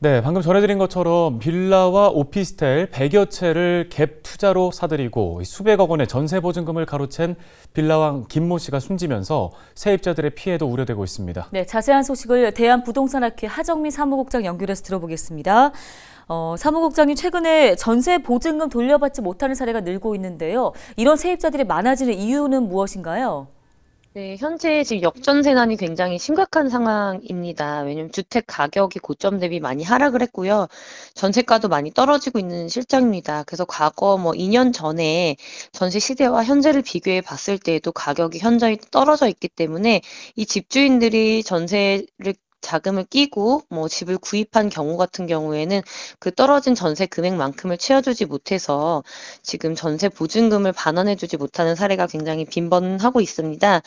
네, 방금 전해드린 것처럼 빌라와 오피스텔 100여 채를 갭 투자로 사들이고 수백억 원의 전세 보증금을 가로챈 빌라왕 김모 씨가 숨지면서 세입자들의 피해도 우려되고 있습니다. 네, 자세한 소식을 대한부동산학회 하정민 사무국장 연결해서 들어보겠습니다. 사무국장님, 최근에 전세 보증금 돌려받지 못하는 사례가 늘고 있는데요. 이런 세입자들이 많아지는 이유는 무엇인가요? 네, 현재 지금 역전세난이 굉장히 심각한 상황입니다. 왜냐하면 주택 가격이 고점 대비 많이 하락을 했고요. 전세가도 많이 떨어지고 있는 실정입니다. 그래서 과거 2년 전에 전세 시대와 현재를 비교해 봤을 때에도 가격이 현저히 떨어져 있기 때문에 이 집주인들이 전세를 자금을 끼고 집을 구입한 경우 같은 경우에는 그 떨어진 전세 금액만큼을 채워주지 못해서 지금 전세 보증금을 반환해주지 못하는 사례가 굉장히 빈번하고 있습니다.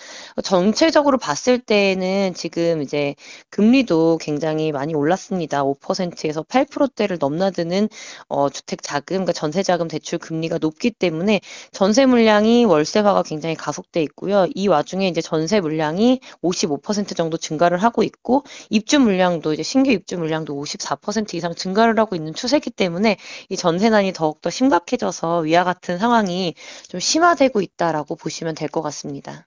전체적으로 봤을 때는 지금 이제 금리도 굉장히 많이 올랐습니다. 5%에서 8%대를 넘나드는 주택 자금, 그러니까 전세 자금 대출 금리가 높기 때문에 전세 물량이 월세화가 굉장히 가속돼 있고요. 이 와중에 이제 전세 물량이 55% 정도 증가를 하고 있고 입주 물량도 이제 신규 입주 물량도 54% 이상 증가를 하고 있는 추세이기 때문에 이 전세난이 더욱더 심각해져서 위와 같은 상황이 좀 심화되고 있다라고 보시면 될 것 같습니다.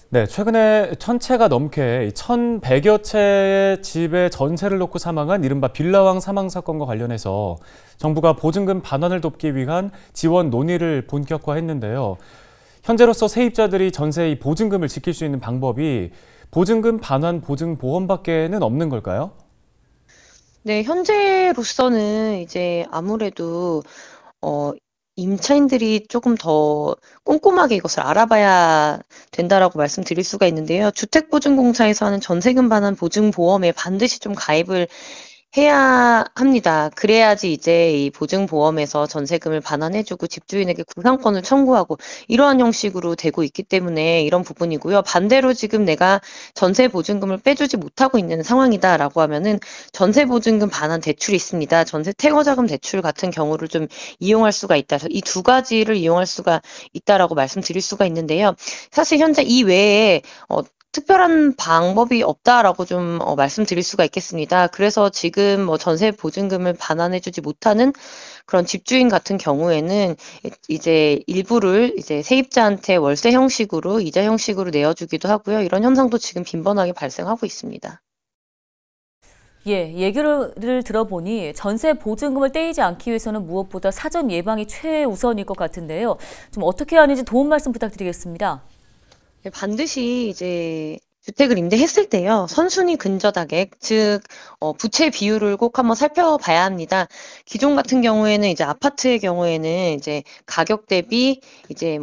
네, 최근에 1000채가 넘게 1100여 채의 집에 전세를 놓고 사망한 이른바 빌라왕 사망 사건과 관련해서 정부가 보증금 반환을 돕기 위한 지원 논의를 본격화했는데요. 현재로서 세입자들이 전세의 보증금을 지킬 수 있는 방법이 보증금 반환 보증보험밖에는 없는 걸까요? 네, 현재로서는 이제 아무래도 임차인들이 조금 더 꼼꼼하게 이것을 알아봐야 된다라고 말씀드릴 수가 있는데요. 주택보증공사에서 하는 전세금 반환 보증보험에 반드시 좀 가입을 해야 합니다. 그래야지 이제 이 보증보험에서 전세금을 반환해주고 집주인에게 구상권을 청구하고 이러한 형식으로 되고 있기 때문에 이런 부분이고요. 반대로 지금 내가 전세 보증금을 빼주지 못하고 있는 상황이다라고 하면은 전세 보증금 반환 대출이 있습니다. 전세 퇴거자금 대출 같은 경우를 좀 이용할 수가 있다. 이 두 가지를 이용할 수가 있다라고 말씀드릴 수가 있는데요. 사실 현재 이 외에 특별한 방법이 없다라고 좀 말씀드릴 수가 있겠습니다. 그래서 지금 전세 보증금을 반환해주지 못하는 그런 집주인 같은 경우에는 이제 일부를 이제 세입자한테 월세 형식으로 이자 형식으로 내어주기도 하고요. 이런 현상도 지금 빈번하게 발생하고 있습니다. 예, 얘기를 들어보니 전세 보증금을 떼이지 않기 위해서는 무엇보다 사전 예방이 최우선일 것 같은데요. 좀 어떻게 하는지 도움 말씀 부탁드리겠습니다. 네, 반드시 이제 주택을 임대했을 때요, 선순위 근저당액, 즉 부채 비율을 꼭 한번 살펴봐야 합니다. 기존 같은 경우에는 이제 아파트의 경우에는 이제 가격 대비 이제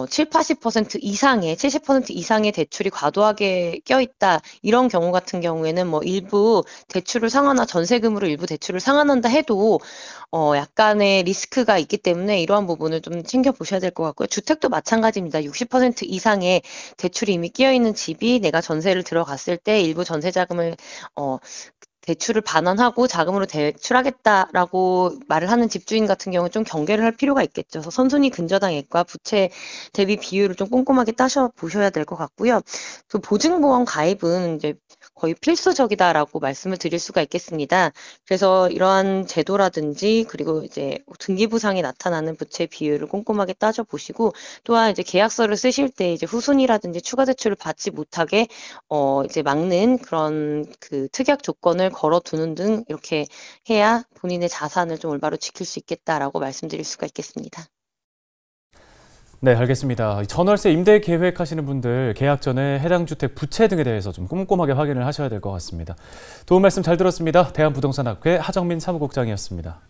7, 80% 이상의 70% 이상의 대출이 과도하게 껴있다, 이런 경우 같은 경우에는 일부 대출을 상환하 전세금으로 일부 대출을 상환한다 해도 약간의 리스크가 있기 때문에 이러한 부분을 좀 챙겨 보셔야 될 것 같고요. 주택도 마찬가지입니다. 60% 이상의 대출이 이미 끼어 있는 집이 내가 전세를 들어갔을 때 일부 전세 자금을 대출을 반환하고 자금으로 대출하겠다라고 말을 하는 집주인 같은 경우는 좀 경계를 할 필요가 있겠죠. 그래서 선순위 근저당액과 부채 대비 비율을 좀 꼼꼼하게 따져 보셔야 될 것 같고요. 그 보증보험 가입은 이제 거의 필수적이다라고 말씀을 드릴 수가 있겠습니다. 그래서 이러한 제도라든지 그리고 이제 등기부상에 나타나는 부채 비율을 꼼꼼하게 따져 보시고, 또한 이제 계약서를 쓰실 때 이제 후순위라든지 추가 대출을 받지 못하게 이제 막는 그런 그 특약 조건을 걸어두는 등 이렇게 해야 본인의 자산을 좀 올바로 지킬 수 있겠다라고 말씀드릴 수가 있겠습니다. 네, 알겠습니다. 전월세 임대 계획하시는 분들 계약 전에 해당 주택 부채 등에 대해서 좀 꼼꼼하게 확인을 하셔야 될 것 같습니다. 도움 말씀 잘 들었습니다. 대한부동산학회 하정민 사무국장이었습니다.